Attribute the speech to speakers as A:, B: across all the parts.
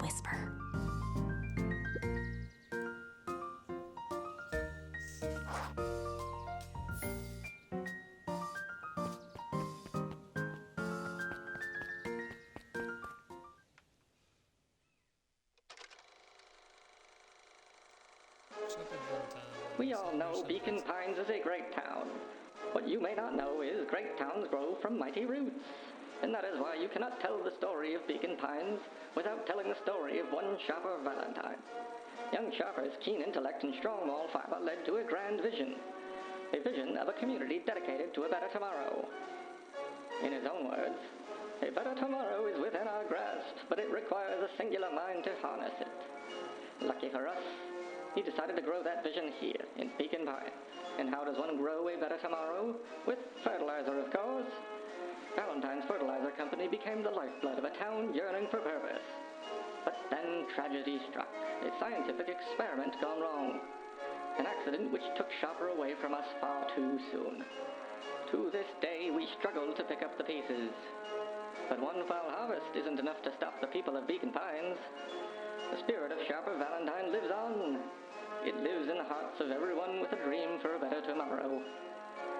A: whisper.
B: We all know Beacon Pines is a great town. What you may not know is great towns grow from mighty roots. And that is why you cannot tell the story of Beacon Pines without telling the story of one Shopper Valentine. Young Shopper's keen intellect and strong moral fiber led to a grand vision. A vision of a community dedicated to a better tomorrow. In his own words, a better tomorrow is within our grasp, but it requires a singular mind to harness it. Lucky for us, he decided to grow that vision here, in Beacon Pines. And how does one grow a better tomorrow? With fertilizer, of course. Valentine's Fertilizer Company became the lifeblood of a town yearning for purpose. But then tragedy struck, a scientific experiment gone wrong. An accident which took Shopper away from us far too soon. To this day, we struggle to pick up the pieces. But one foul harvest isn't enough to stop the people of Beacon Pines. The spirit of Shopper Valentine lives on. It lives in the hearts of everyone with a dream for a better tomorrow.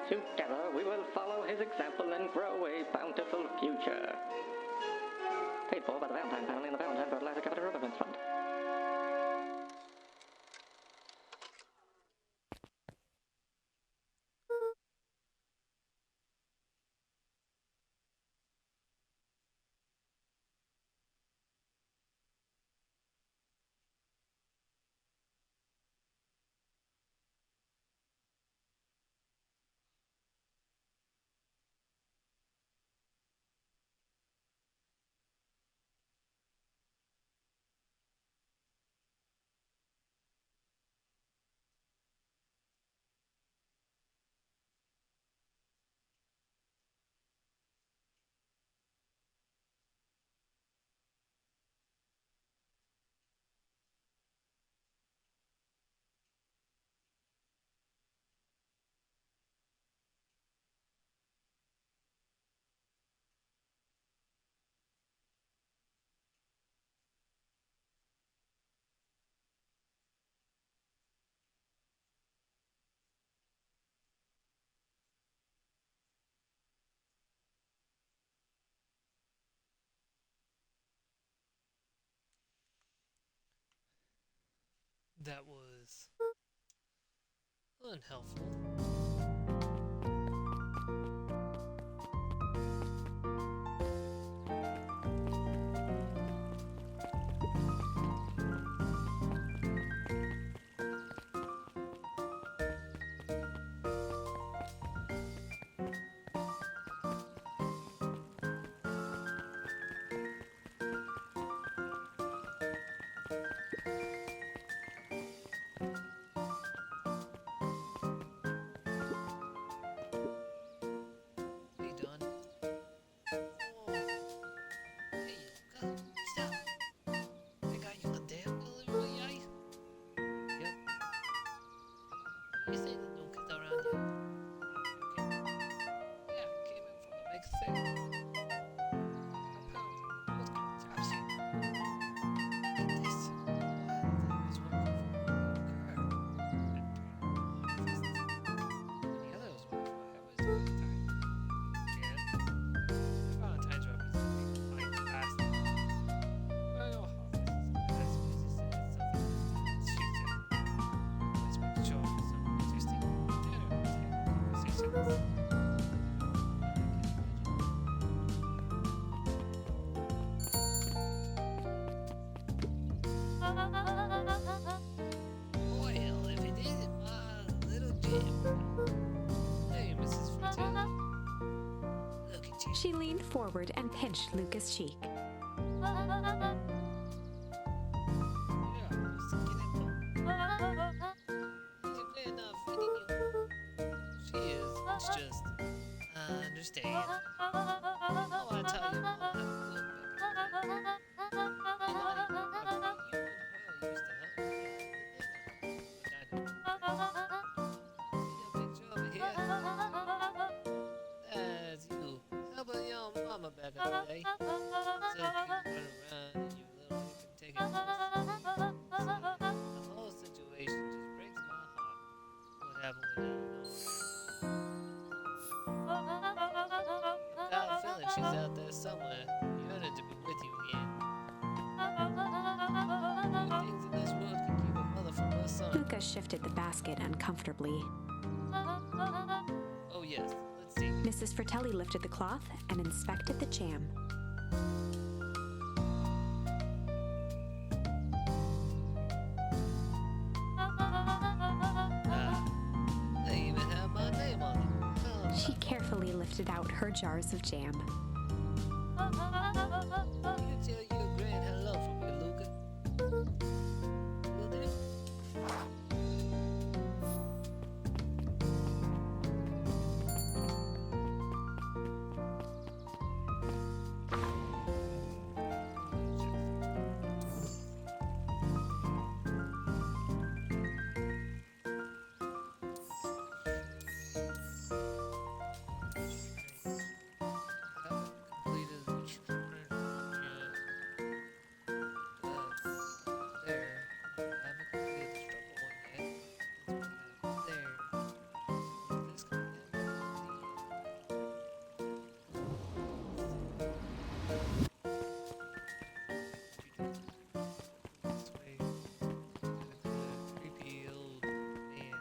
B: Together, we will follow his example and grow a bountiful future. Paid for by the Valentine family and the Valentine Fertilizer Company Remembrance Fund.
C: That was unhelpful. Hey, Don. Oh. Hey, stop. I got you a damn delivery, eh? Yep. You say that don't get around yet. Okay. Yeah, came in from a big thing. A pound. What's good? Jobs here. Get this. That was working for my car. And the other was working for my Valentine. Yeah. Valentine's represents my past. I know how this is. That's busy saying something. Let's make sure it's some interesting conversations. Well, if it isn't my little Jim. Hey, Mrs. Fratelli. Look at you.
A: She leaned forward and pinched Luca's cheek.
C: Yeah, just get it done. She's playing feeding you. She is. It's just, I understand. I want to tell your mom how to cook back in the day. And honey, I bet you and her used to help me out with the dinner. See that picture over here? That's you. Helping your mama back in the day. So you can run around in your little hip and take there somewhere, yearning to be with you again. Few things in this world can keep a mother from her son.
A: Luca shifted the basket uncomfortably.
C: Oh yes, let's see.
A: Mrs. Fratelli lifted the cloth and inspected the jam.
C: They even have my name on them. Oh,
A: She carefully lifted out her jars of jam.
C: you tell your grand hello from me, Luca. Will do. Haven't completed the shrine yet. There. Haven't completed the struggle one yet. That's what happened there. This coming down this way. Creepy old man.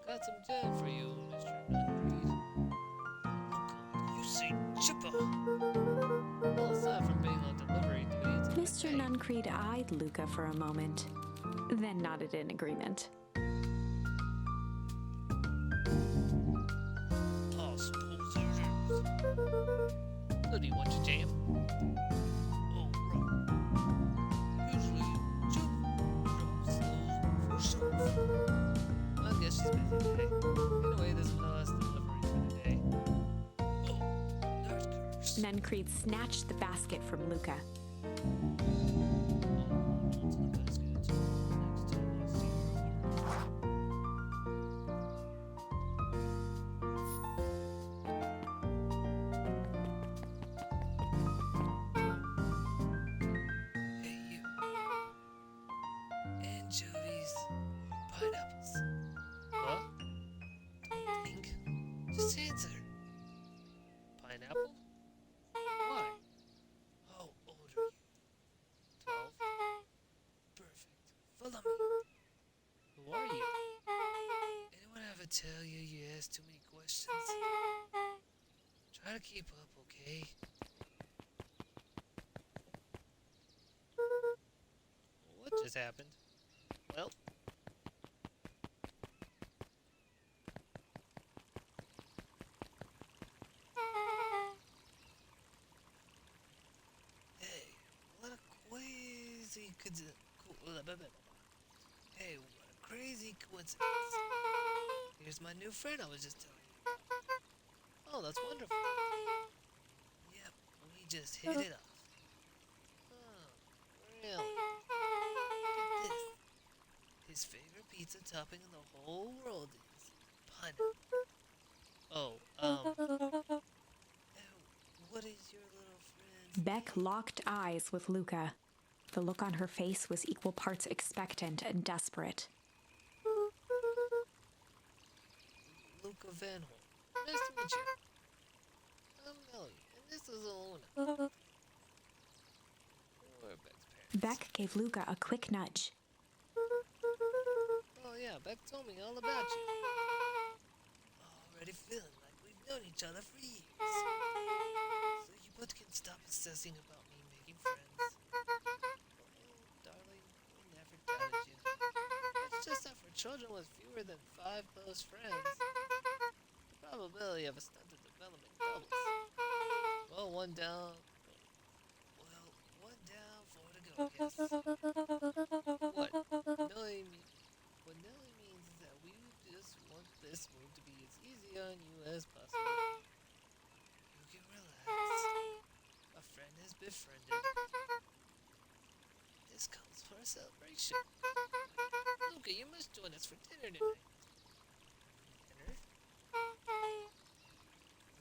C: Got some jam for you, Mr. Nunreed. You say chipper. Well, aside from being on delivery duty, it's a good
A: Mr.
C: thing.
A: Nuncreed eyed Luca for a moment, then nodded in agreement.
C: I suppose it is. So do you want your jam? Oh, right. Usually, Chip drops those for self. I guess she's busy today. Anyway, this is my last delivery for the day. Oh, that curse.
A: Nuncreed snatched the basket from Luca.
C: Hey, you. Anchovies or pineapples? What? Don't think. Just answer. Pineapple? Why? How old are you? 12? Perfect. Follow me. Who are you? Anyone ever tell you you ask too many questions? Try to keep up, okay? What just happened? Well, hey, what a crazy Hey, what a crazy coincidence. Here's my new friend I was just telling you about. Oh, that's wonderful. Yep, we just hit it off. Oh, really? Look at this. His favorite pizza topping in the whole world is pineapple. Oh, what is your little friend's
A: Beck locked eyes with Luca. The look on her face was equal parts expectant and desperate.
C: Luca Van Horn. Nice to meet you. I'm Melly, and this is Alona. We're Beck's parents.
A: Beck gave Luca a quick nudge.
C: Oh yeah, Beck told me all about you. Already feeling like we've known each other for years. So you both can stop obsessing about me making friends. Oh, darling, we never doubted you. It's just that for children with fewer than 5 close friends, the probability of a stunted development doubles. Well, one down, 4 to go, I guess. What Nelly means is that we just want this move to be as easy on you as possible. You can relax. A friend has befriended. This calls for a celebration. Luca, you must join us for dinner tonight. Dinner?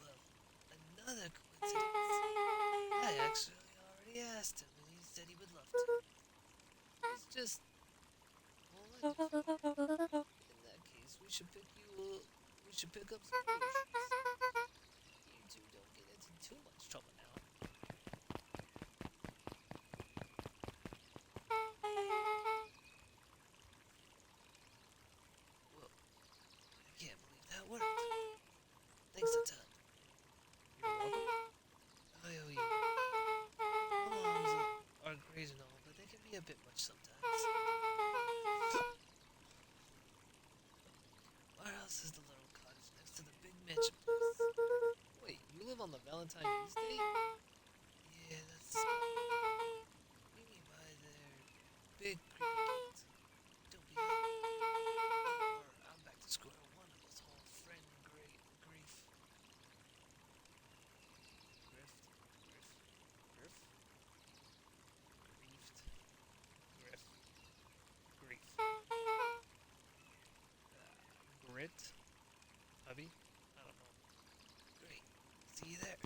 C: Well, another coincidence. I actually already asked him, and he said he would love to. It's just wonderful. In that case, we should pick you we should pick up some groceries. You two don't get into too much trouble now. Whoa, I can't believe that worked. Thanks a ton. You're welcome. I owe you. Moms are great and all, but they can be a bit much sometimes. Our house is the little cottage next to the big mansion place. Wait, you live on the Valentine's Day? Yeah, that's the spot. Meet me by their big creepy gate. Don't be late. Or I'm back to square one of this whole friend grief. Grift? Grief? Grit? Hubby? I don't know. Great. See you there.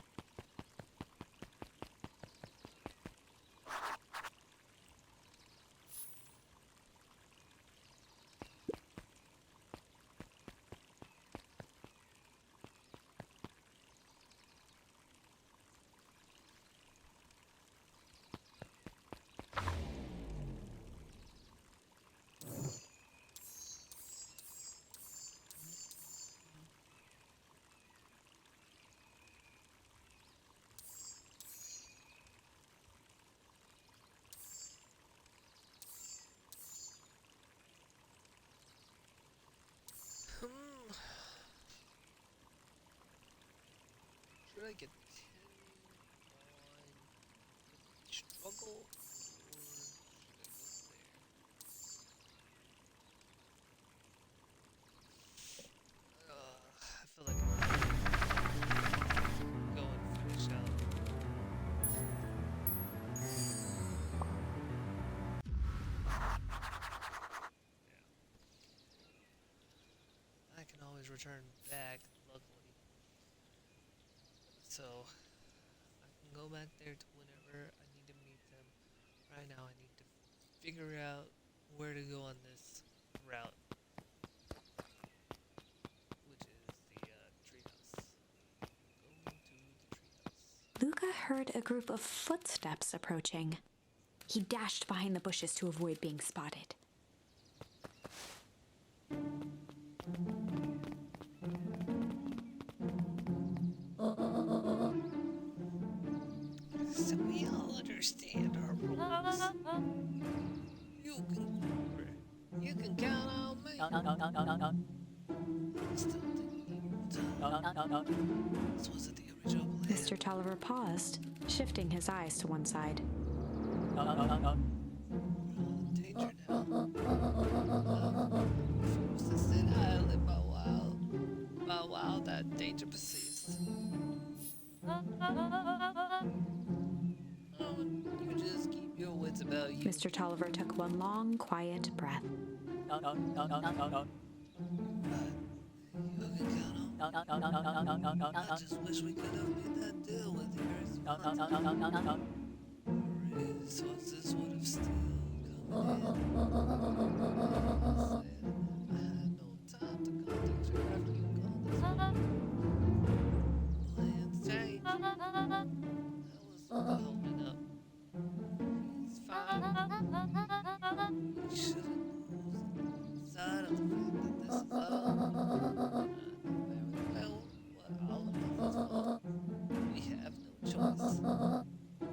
C: Should I get 10 on struggle, or should I go there? I feel like I'm go and finish out. Yeah. I can always return back, luckily. So, I can go back there to whenever I need to meet them. Right now, I need to figure out where to go on this route, which is the treehouse. Go to the treehouse.
A: Luca heard a group of footsteps approaching. He dashed behind the bushes to avoid being spotted.
C: So we all understand our roles. You can count on me. Still didn't even this wasn't the original plan.
A: Mr. Tolliver paused, shifting his eyes to one side.
C: We're all in danger now. Forced to sit idly while that danger persists. You just keep your wits about you.
A: Mr. Tolliver took one long, quiet breath.
C: But you can count on me. I just wish we could have made that deal with yours. Resources would have still come in. I had no time to contact you after you called this morning. Plans changed. I was holding up. He's fine. We shouldn't lose sight of the fact that this is all. I know very well what all of this is for. We have no choice.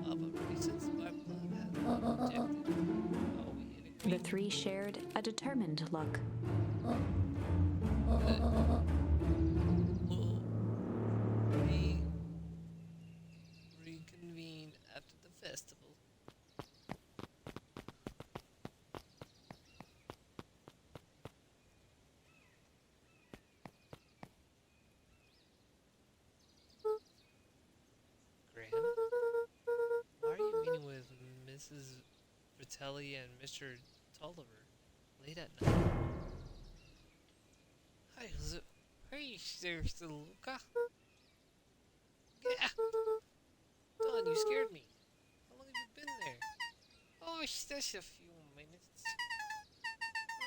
C: Operations Sparkplug has been rejected. Are we in
A: The
C: agreement?
A: three shared a determined look.
C: Good. We'll reconvene after the festival. Graham? Why are you meeting with Mrs. Fratelli and Mr. Tolliver late at night? Hi, hey, there's Luca. Yeah. Don, you scared me. How long have you been there? Oh, it's just a few minutes.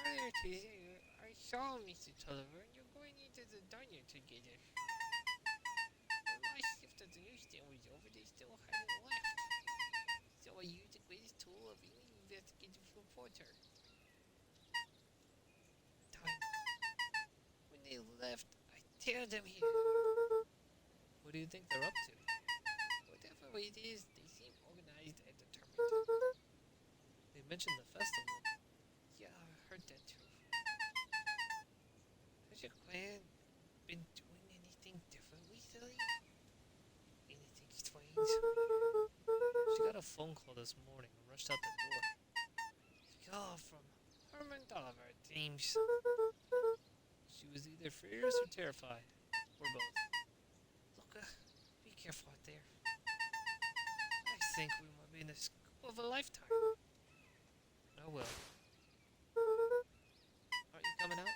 C: Earlier today, I saw Mr. Tolliver and you're going the diner together. My shift at the newsstand was over, they still hadn't left. So I used the greatest tool of any investigative reporter. Time. When they left, I tear them here. What do you think they're up to? Whatever it is, they seem organized and determined. They mentioned the festival. Yeah, I heard that too. Has your clan been doing anything different recently? Anything strange? She got a phone call this morning and rushed out the door. Call from Herman Dolliver, it seems. She was either furious or terrified, or both. Look, be careful out there. I think we might be in the scope of a lifetime. I will. Aren't you coming out?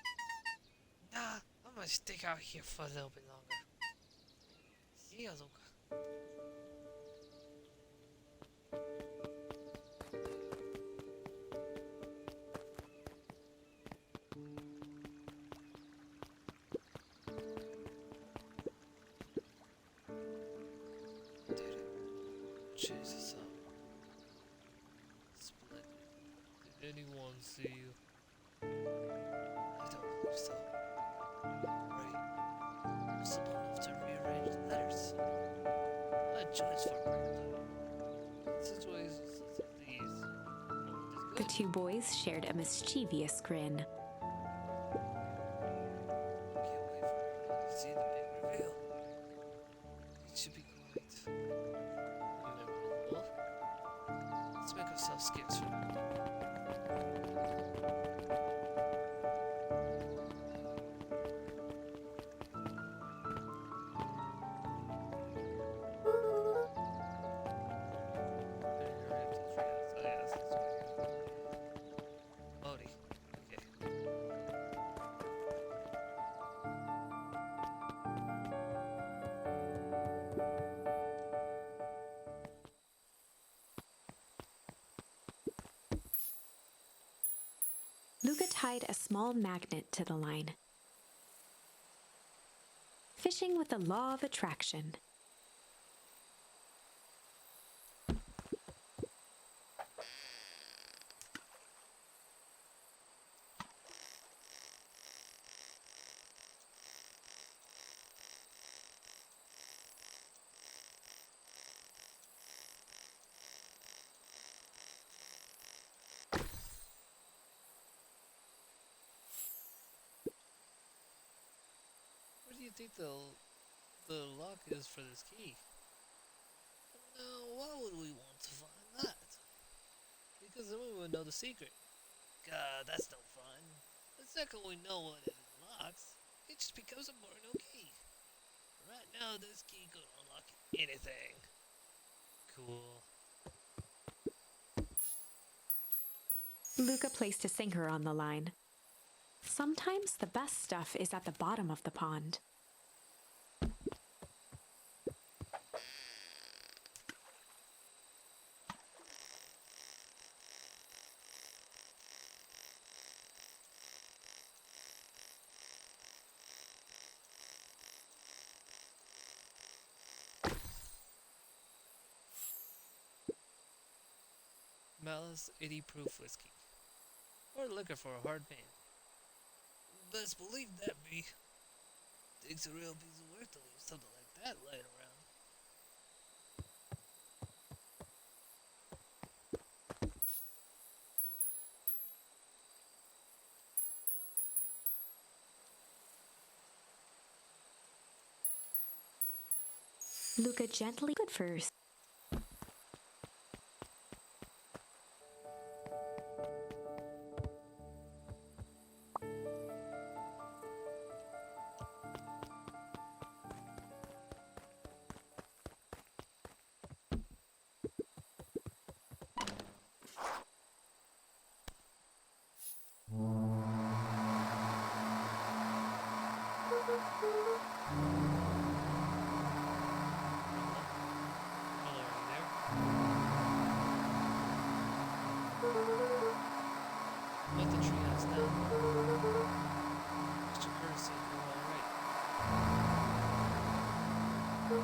C: Nah, I'm gonna stick out here for a little bit longer. See ya, Luca. Did it? Jesus, splendid. Did anyone see you? I don't believe so. Right. Someone have to rearrange the letters. A choice for her. Situations such as these.
A: The two boys shared a mischievous grin.
C: Can't wait for everybody to see the big reveal. It should be great. Memorable. Let's make ourselves scarce for them. Odie. Okay.
A: Luca tied a small magnet to the line. Fishing with the law of attraction.
C: Where do you think the lock is for this key? Now, why would we want to find that? Because then we would know the secret. God, that's no fun. The second we know what it unlocks, it just becomes a Morno key. Right now, this key could unlock anything. Cool.
A: Luca placed a sinker on the line. Sometimes the best stuff is at the bottom of the pond.
C: Malice 80 proof whiskey. Or liquor for a hard man. Best believe that, me. Takes a real piece of work to leave something like that laying around.
A: Luca gently good first.
C: Hello, are you there? I'm at the treehouse now. Mr. Curtis said you're alright. Who's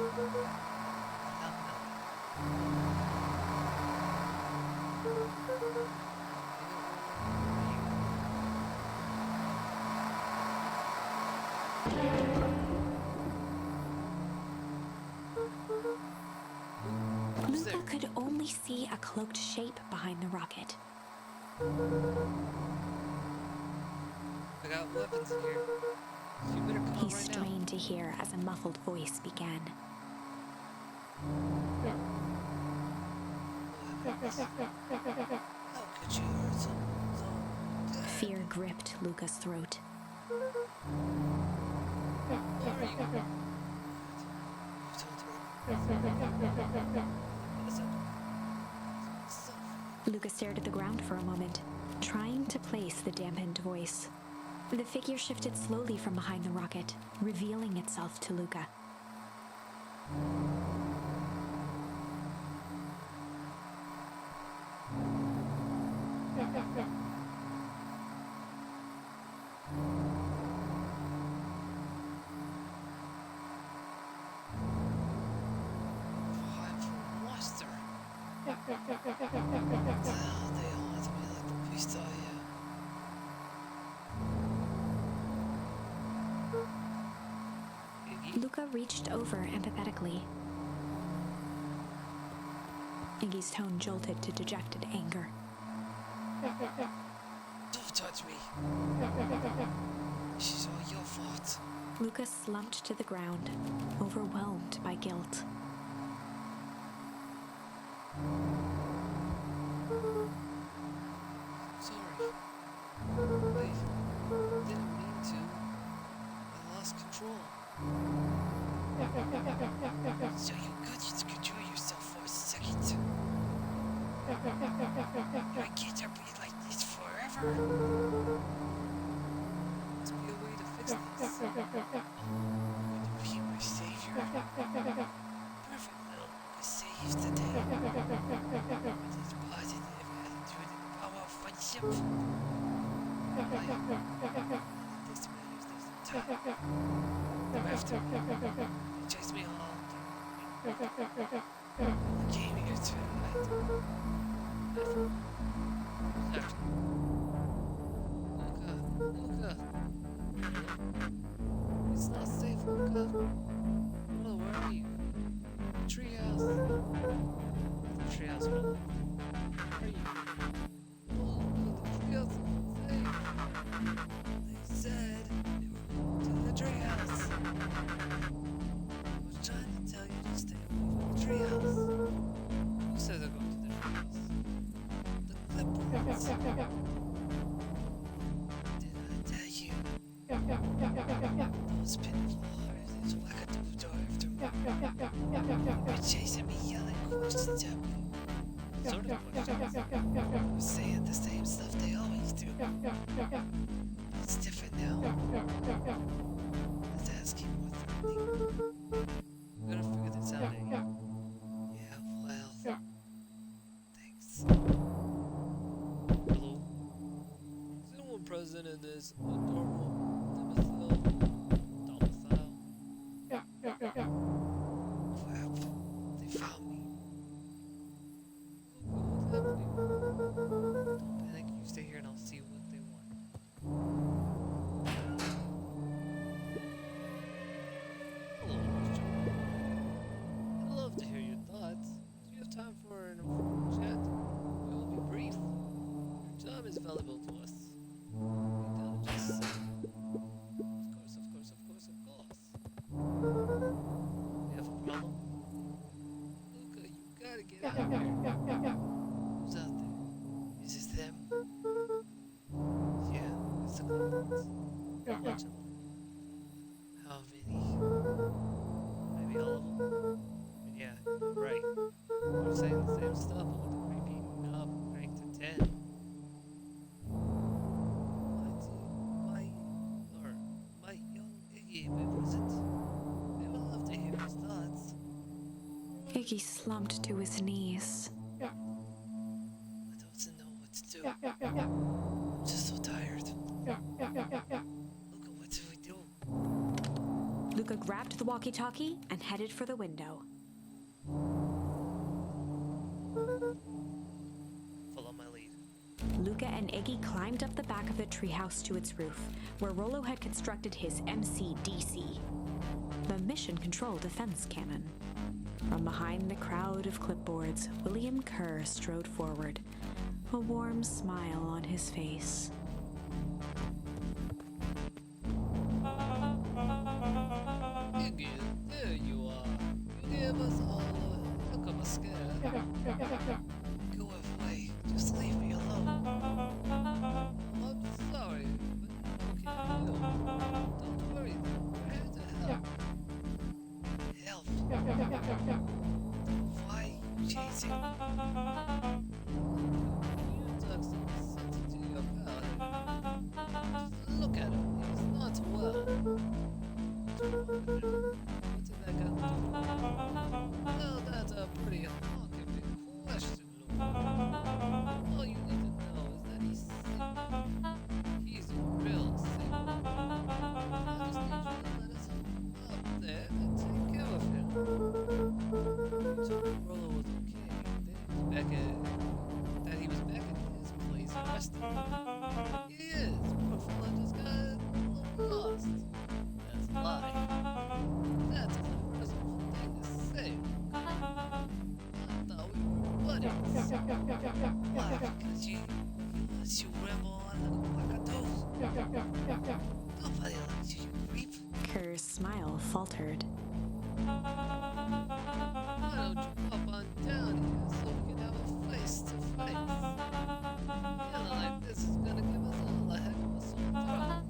C: there?
A: Luca could only see a cloaked shape behind the rocket.
C: I got weapons in here. So you better come
A: He
C: out right now.
A: strained to hear as a muffled voice began.
C: How could you hurt so dead?
A: Fear gripped Luca's throat.
C: Who are you?
A: Luca stared at the ground for a moment, trying to place the dampened voice. The figure shifted slowly from behind the rocket, revealing itself to Luca.
C: I'm from Wester. Now they all have to be like the beast I am. Iggy?
A: Luca reached over empathetically. Iggy's tone jolted to dejected anger.
C: Don't touch me. This is all your fault.
A: Luca slumped to the ground, overwhelmed by guilt.
C: Sorry. I didn't mean to. I lost control. So you could just control yourself for a second. I can't be like this forever. Must be a way to fix this. Would you be my savior? Perfect little save the day. With his positive attitude and the power of friendship. This matters, there's no time. Go after me. You chase me all day. You came here tonight. Luca. It's not safe, Luca. Hello, where are you? Treehouse. The treehouse, hello. Where are you? Oh, the treehouse is safe. They said they were going to the treehouse. I was trying to tell you to stay away from the treehouse. Who said they're going to the treehouse? The Clippers. Did I tell you? Those pinfall is wackadoodle after me. They're chasing me, yelling questions at me. Sort of questions. They're saying the same stuff they always do. It's different now. Let's ask him what's happening. We're gonna figure this out, eh? Yeah, well. Thanks. Hello? Is anyone present in this abnormal domicile? Crap. They found me. What's happening? Don't panic, you stay here and I'll see what they want. Hello, Miss Jones. I'd love to hear your thoughts. Do you have time for an informal chat? It will be brief. Your time is valuable to us. The intelligence said. Of course. You have a problem? Luca, you gotta get out of here. Who's out there? Is this them? Yeah, it's the Clippers. Watch them. How many? Maybe all of them? Yeah, right. We're saying the same stuff, but with the repeating up, ranked to 10. My young Iggy, wasn't. They would love to hear his thoughts.
A: Iggy slumped to his knees.
C: I don't know what to do. I'm just so tired. Luca, what do we do?
A: Luca grabbed the walkie-talkie and headed for the window.
C: Follow my lead.
A: Luca and Iggy climbed up the back of the treehouse to its roof, where Rollo had constructed his MCDC, the Mission Control Defense Cannon. From behind the crowd of clipboards, William Kerr strode forward, a warm smile on his face.
C: Iggy, there you are. You gave us all a heck of a scare. Go away. Just leave me alone. I'm sorry, but what can you do? Don't worry. We're here to help. Help. Why are you chasing me? You took some sense into your pal. Just look at him. He's not well. What's in that gun? Well, that's a pretty hawking question, Luke. All you need to know is that he's sick. He's real sick. I just need you to let us up there and take care of him. You told me Rollo was okay. That he was back at his place resting. He is. Poor fella just got a little lost. That's a lie. That's an unreasonable thing to say. I thought we were buddies. Why? Because you ramble on like a wackadoo. Nobody likes you, you creep.
A: Kerr's smile faltered.
C: Why don't you pop on down here so we can have a face-to-face? Feeling like this is gonna give us all a heck of a sore throat.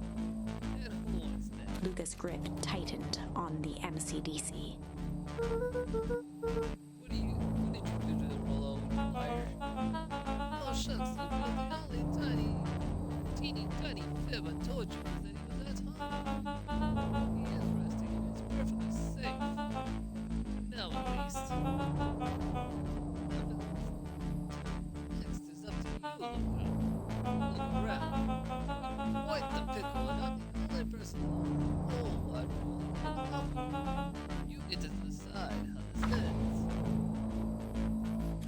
C: And who wants that?
A: Luca's grip tightened on the MCDC.
C: What did you do to the Rollo, you liar? Oh shucks, Luca, the only teeny tiny fib I told you was that he was at home. He is resting and it's perfectly safe. Now at least. Next is up to you, Luca. Look around. Quite the pickle, and I'm the only person in the whole wide world who can help you. You get to decide how this ends.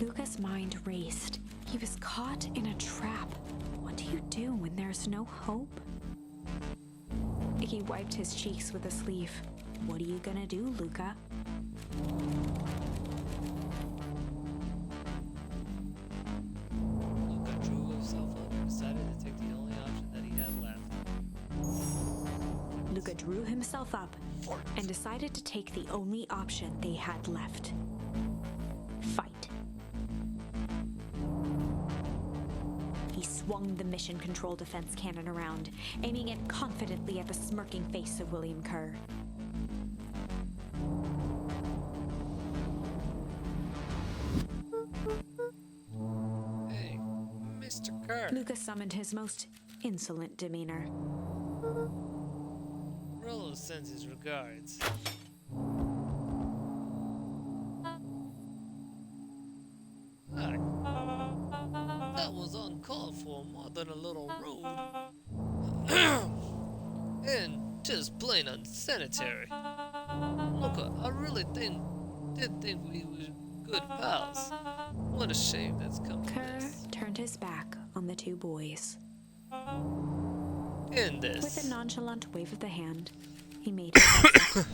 A: Luca's mind raced. He was caught in a trap. What do you do when there's no hope? He wiped his cheeks with a sleeve. What are you gonna do, Luca?
C: Luca drew himself up and decided to take the only option that he had left.
A: Luca drew himself up and decided to take the only option they had left. Fight. He swung the Mission Control Defense Cannon around, aiming it confidently at the smirking face of William Kerr.
C: Hey, Mr. Kerr.
A: Luca summoned his most insolent demeanor.
C: Rollo sends his regards. Hi. That was uncalled for, more than a little rude. And just plain unsanitary. Look, I really did think we were good pals. What a shame that's come to
A: Kerr
C: this.
A: turned his back on the two boys.
C: In this.
A: With a nonchalant wave of the hand, he made his exit.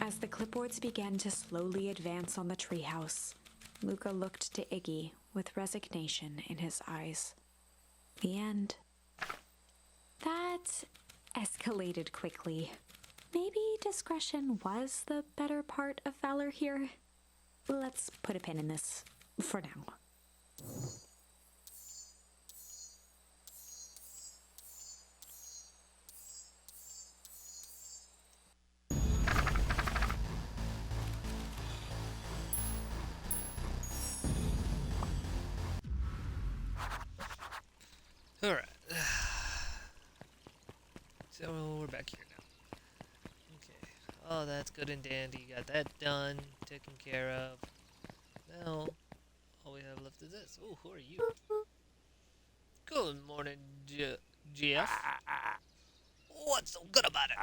A: As the clipboards began to slowly advance on the treehouse, Luca looked to Iggy with resignation in his eyes. The end. That escalated quickly. Maybe discretion was the better part of valor here. Let's put a pin in this for now.
C: Alright. So we're back here now. Okay. Oh, that's good and dandy. Got that done, taken care of. Now, all we have left is this. Oh, who are you? Good morning, Jeff. What's so good about it?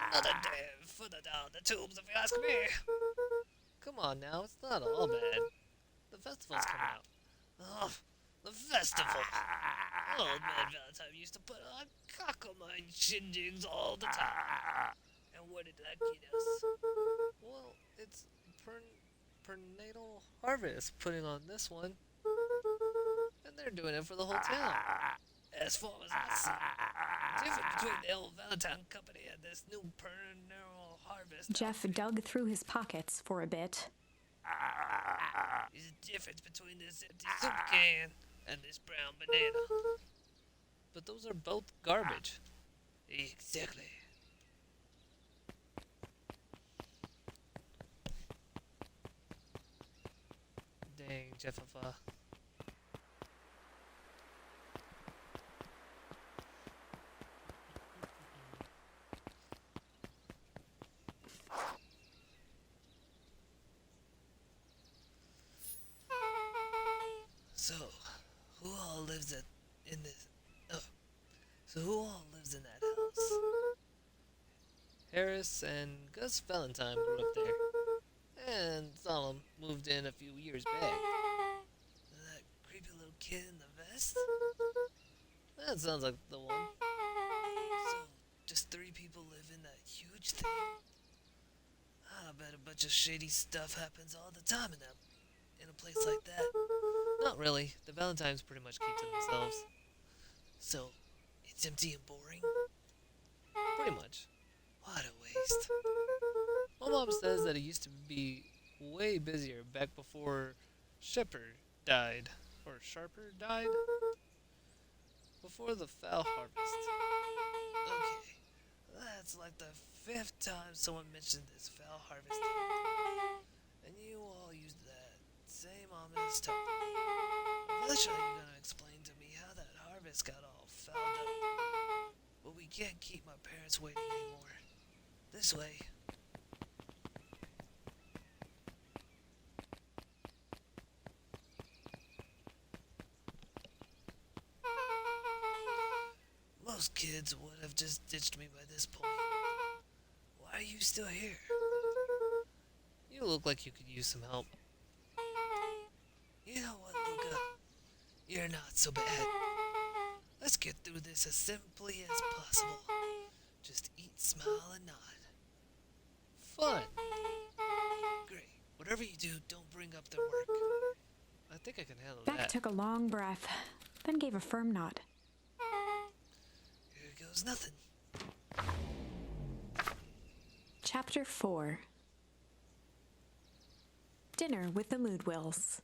C: Another day further down the tubes, if you ask me. Come on now, it's not all bad. The festival's coming out. Oh, the festival. Old man Valentine used to put on cockamine shindigs all the time. And what did that get us? Well, it's pernatal harvest putting on this one. And they're doing it for the whole town. As far as I see, the difference between the old Valentine Company and this new pernatal harvest
A: Jeff dug through his pockets for a bit.
C: is the difference between this empty soup can and this brown banana. But those are both garbage. Exactly. Dang, Jeffa. So, who all lives in this? Oh, so who all lives in that house? Harris and Gus Valentine grew up there, and Solemn moved in a few years back. That creepy little kid in the vest? That sounds like the one. So, just 3 people live in that huge thing? I bet a bunch of shady stuff happens all the time in a place like that. Not really. The Valentines pretty much keep to themselves. So, it's empty and boring? Pretty much. What a waste. My mom says that it used to be way busier back before Shepherd died. Or Sharper died? Before the fowl harvest. Okay. That's like the 5th time someone mentioned this fowl harvest. And you all used that same ominous tone. Eventually you're gonna explain to me how that harvest got all fouled up. But we can't keep my parents waiting anymore. This way. Most kids would have just ditched me by this point. Why are you still here? You look like you could use some help. You know what, Luca? You're not so bad. Let's get through this as simply as possible. Just eat, smile, and nod. Fun. Great. Whatever you do, don't bring up their work. I think I can handle
A: Beck
C: that.
A: took a long breath, then gave a firm nod.
C: Here goes nothing.
A: Chapter 4. Dinner with the Moodwills.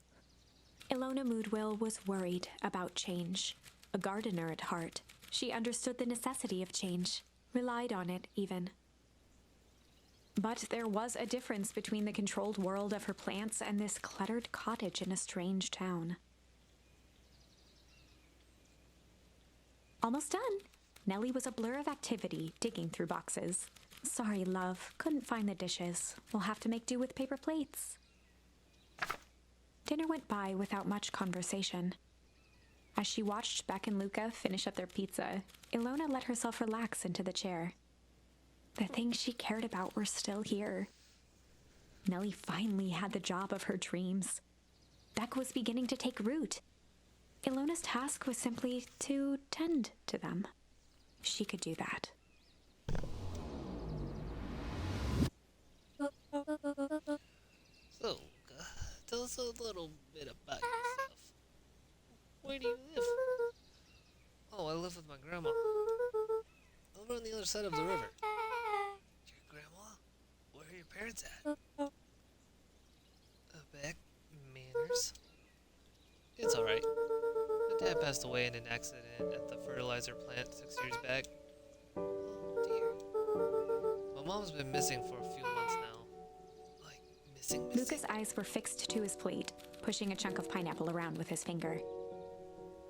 A: Ilona Moodwill was worried about change. A gardener at heart, she understood the necessity of change, relied on it even. But there was a difference between the controlled world of her plants and this cluttered cottage in a strange town. Almost done. Nellie was a blur of activity, digging through boxes. Sorry, love, couldn't find the dishes. We'll have to make do with paper plates. Dinner went by without much conversation. As she watched Beck and Luca finish up their pizza, Ilona let herself relax into the chair. The things she cared about were still here. Nellie finally had the job of her dreams. Beck was beginning to take root. Ilona's task was simply to tend to them. She could do that.
C: So, tell us a little bit about yourself. Where do you live? Oh, I live with my grandma. Over on the other side of the river. Your grandma? Where are your parents at? Beck, manners. It's alright. My dad passed away in an accident at the fertilizer plant 6 years back. Oh dear. My mom's been missing for a few months now. Like, missing?
A: Lucas' eyes were fixed to his plate, pushing a chunk of pineapple around with his finger.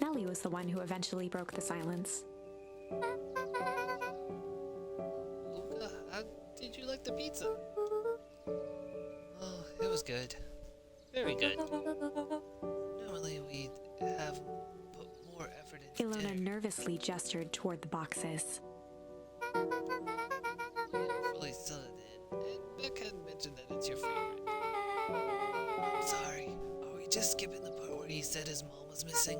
A: Nellie was the one who eventually broke the silence.
C: Luca, how did you like the pizza? Oh, it was good. Very good. Normally we'd have put more effort into
A: Ilona
C: dinner.
A: nervously gestured toward the boxes.
C: We never fully settled in, and Beck had mentioned that it's your favorite. Sorry, are we just skipping the part where he said his mom was missing?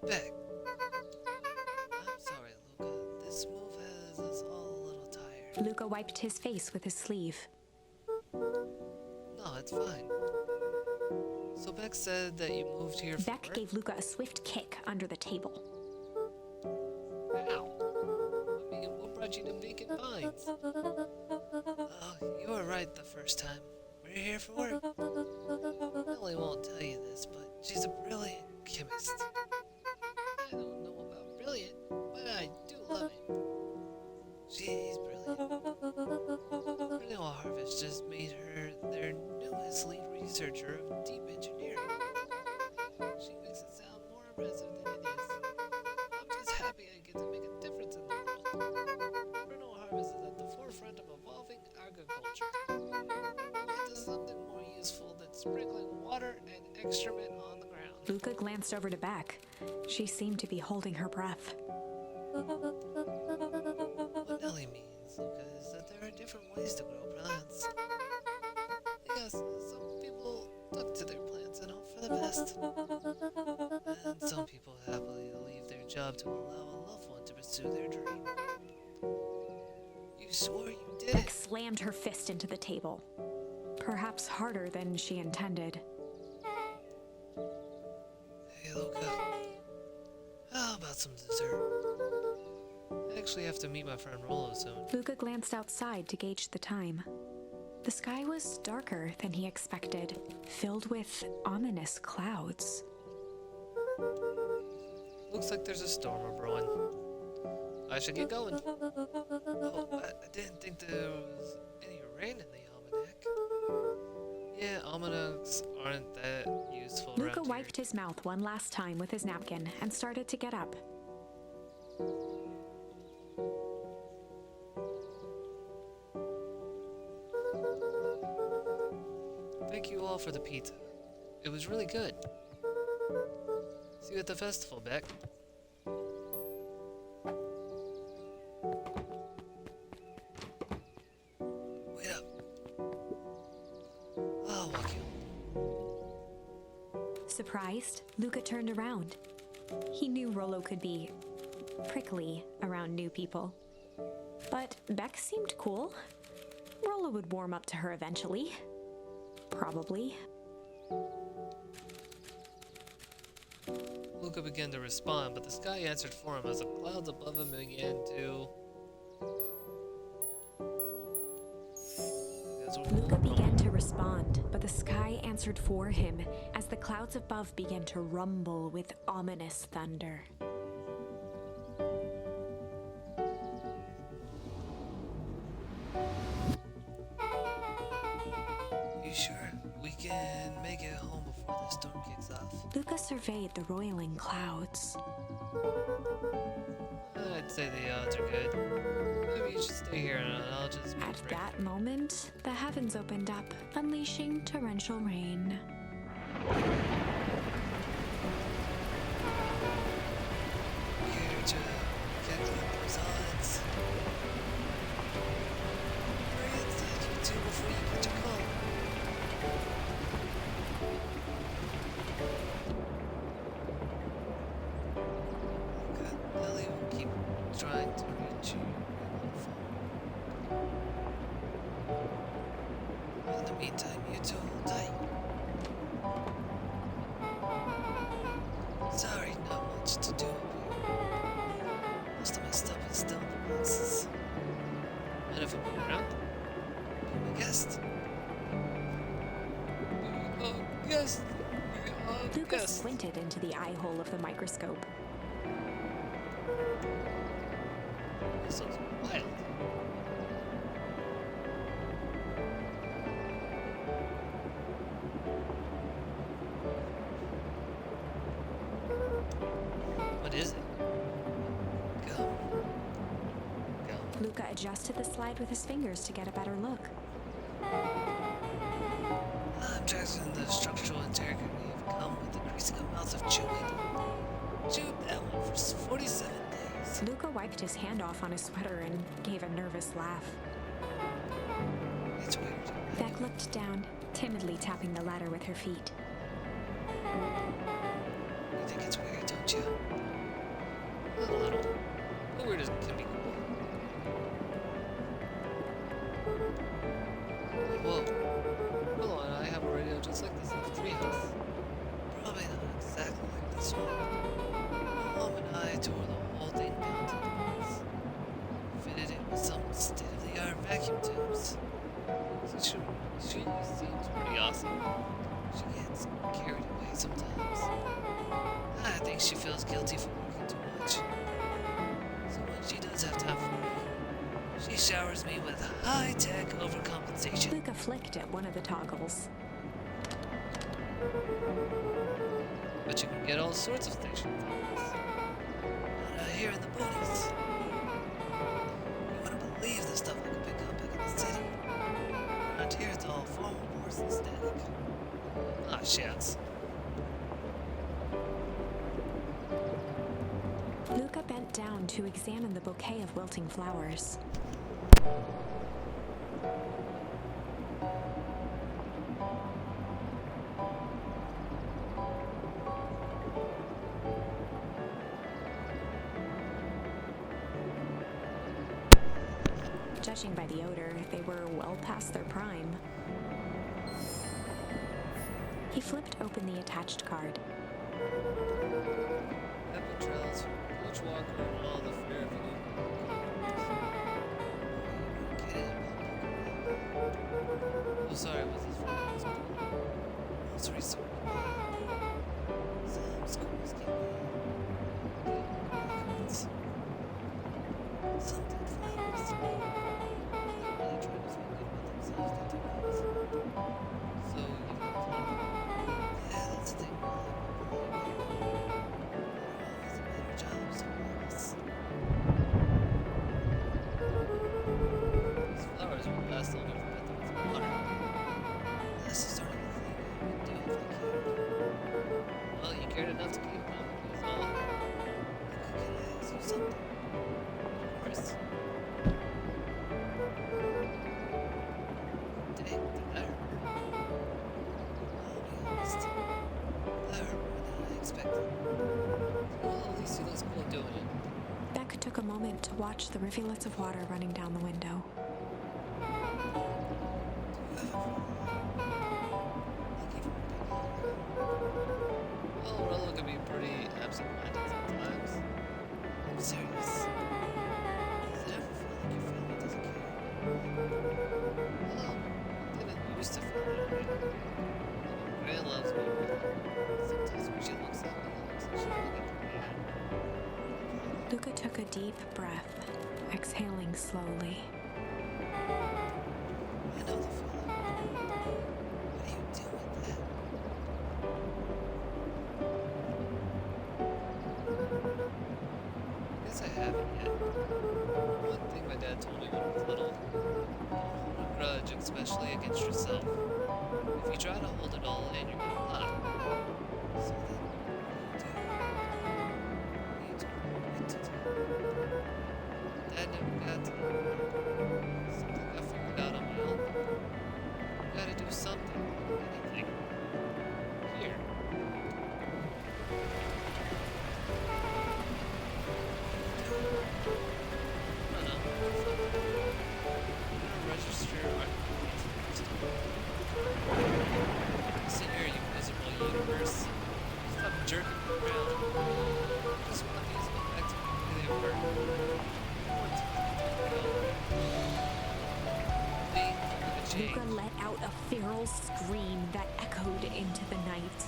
C: Beck. I'm sorry, Luca. This move has us all a little tired.
A: Luca wiped his face with his sleeve.
C: No, it's fine. So Beck said that you moved here for
A: Beck
C: work?
A: gave Luca a swift kick under the table.
C: Ow. I mean, what brought you to Beacon Pines? Oh, you were right the first time. We're here for work. Ellie won't tell you this, but she's a brilliant chemist. I don't know about brilliant, but I do love it. She's brilliant. Renewal Harvest just made her their newest lead researcher of deep engineering. She makes it sound more impressive than it is. I'm just happy I get to make a difference in the world. Renewal Harvest is at the forefront of evolving agriculture. It does something more useful than sprinkling water and excrement on the ground.
A: Luca glanced over to Beck. She seemed to be holding her breath.
C: What Ellie means, Luca, is that there are different ways to grow plants. Yes, some people look to their plants and hope for the best. And some people happily leave their job to allow a loved one to pursue their dream. You swore you did
A: Beck
C: it.
A: slammed her fist into the table. Perhaps harder than she intended.
C: Hey, Luca. How about some dessert? I actually have to meet my friend Rolo soon.
A: Luca glanced outside to gauge the time. The sky was darker than he expected, filled with ominous clouds.
C: Looks like there's a storm brewing. I should get going. Oh, I didn't think there was any rain in the almanac. Yeah, almanacs aren't that useful
A: Luca
C: around
A: wiped his mouth one last time with his napkin and started to get up.
C: Thank you all for the pizza. It was really good. See you at the festival, Beck. Wait up. I'll walk you home.
A: Surprised, Luca turned around. He knew Rolo could be prickly around new people. But Beck seemed cool. Rolo would warm up to her eventually. Probably.
C: Luca began to respond, but the sky answered for him as the clouds above him began to...
A: Luca began to respond, but the sky answered for him as the clouds above began to rumble with ominous thunder.
C: You sure we can make it home before the storm kicks off?
A: Luca surveyed the roiling clouds.
C: I'd say the odds are good. Maybe you should stay here and I'll just...
A: At that moment, the heavens opened up, unleashing torrential rain.
C: Here to calculate those odds. Hurry inside, you two, before you catch a cold. Okay, Ellie will keep trying to reach you on the phone. In the meantime, you two hold tight. Sorry, not much to do up here. Most of my stuff is still in the boxes. And if I'm around, be my guest. Guest.
A: Luca
C: Guest.
A: squinted into the eye hole of the microscope.
C: This looks wild. What is it? Gum. Gum.
A: Luca adjusted the slide with his fingers to get a better look.
C: I'm tracking the structural integrity of gum with increasing amounts of chewing. Chewed that one for 47 days.
A: Luca wiped his hand off on his sweater and gave a nervous laugh.
C: It's weird.
A: Beck looked down, timidly tapping the ladder with her feet.
C: You think it's weird, don't you? A little. But weird can be cool. Whoa. Willow and I have a radio just like this in the treehouse. Probably not exactly like this one. Mom and I tore the whole thing down to pieces. Fitted it with some state-of-the-art vacuum tubes. She seems pretty awesome. She gets carried away sometimes. I think she feels guilty for working too much. So when she does have time for me, she showers me with high-tech overcompensation.
A: Luca flicked at one of the toggles.
C: But you can get all sorts of station phones. Not out here in the boonies. You wouldn't believe the stuff I can pick up back in the city. Around here it's all far worse than static. Ah, shouts.
A: Luca bent down to examine the bouquet of wilting flowers. Judging by the odor, they were well past their prime. He flipped open the attached card.
C: Apple trails from Coach Walker and all the Fairview. Oh, sorry, was this from high school? Most recent. Some schools give me cards. Some did flowers. They're really trying to feel good about themselves, they do not. So, you can yeah, that's the thing. Jobs and us. These flowers will last longer if we put them with water. That's the sort of thing I would do if I cared. Well, you cared enough to keep them, that's all. Look, can I ask you something? Of course. Dang, did that hurt? I'll be honest. That hurt more than I expected. Well, at least he looks cool doing it.
A: Beck took a moment to watch the rivulets of water running down the window.
C: Well, Rella can be pretty absent-minded sometimes. I'm serious. Does it ever feel like your family doesn't care? Well, didn't used to feel that way. Gran loves me, but sometimes when she looks at me, it looks like she's really mad.
A: Luca took a deep breath, exhaling slowly.
C: I know the feeling. What do you do with that? Guess I haven't yet. One thing my dad told me when I was little: don't hold a grudge, especially against yourself. If you try to hold it all in, you're gonna lie. So then, what do? You don't know what to do. Dad never got to. Something I figured out on my own. Gotta do something. Anything. Here. I don't know. I'm gonna register our sit here, you miserable universe. Stop jerking me around. Just want these to go back to the way they were. I want to Being like a change.
A: Luca let out a feral scream that echoed into the night.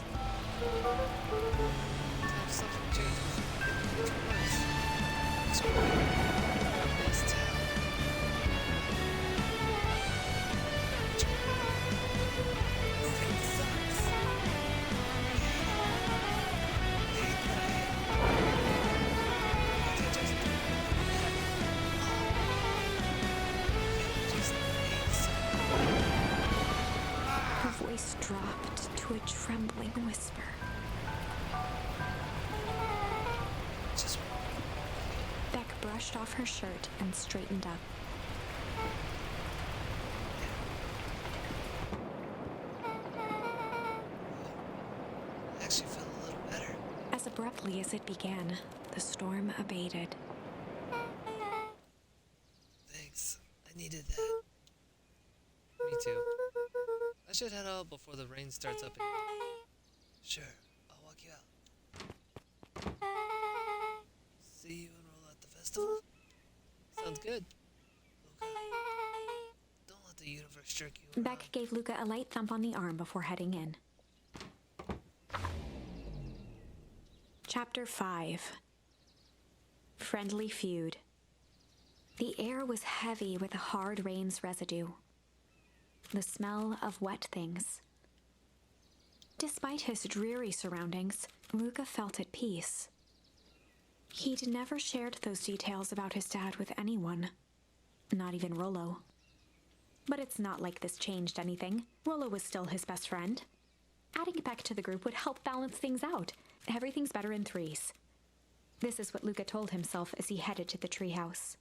C: Sometimes something changes. It's worse. It's great. This town. Moving sucks.
A: Her voice dropped to a trembling whisper.
C: Just
A: Beck brushed off her shirt and straightened up.
C: I actually feel a little better.
A: As abruptly as it began, the storm abated.
C: Thanks. I needed that. Me too. I should head out before the rain starts up again. Sure, I'll walk you out. See you enroll at the festival? Sounds good. Luca, don't let the universe jerk you around.
A: Beck gave Luca a light thump on the arm before heading in. Chapter 5. Friendly Feud. The air was heavy with the hard rain's residue. The smell of wet things. Despite his dreary surroundings, Luca felt at peace. He'd never shared those details about his dad with anyone, not even Rollo. But it's not like this changed anything. Rollo was still his best friend. Adding Beck to the group would help balance things out. Everything's better in threes. This is what Luca told himself as he headed to the treehouse.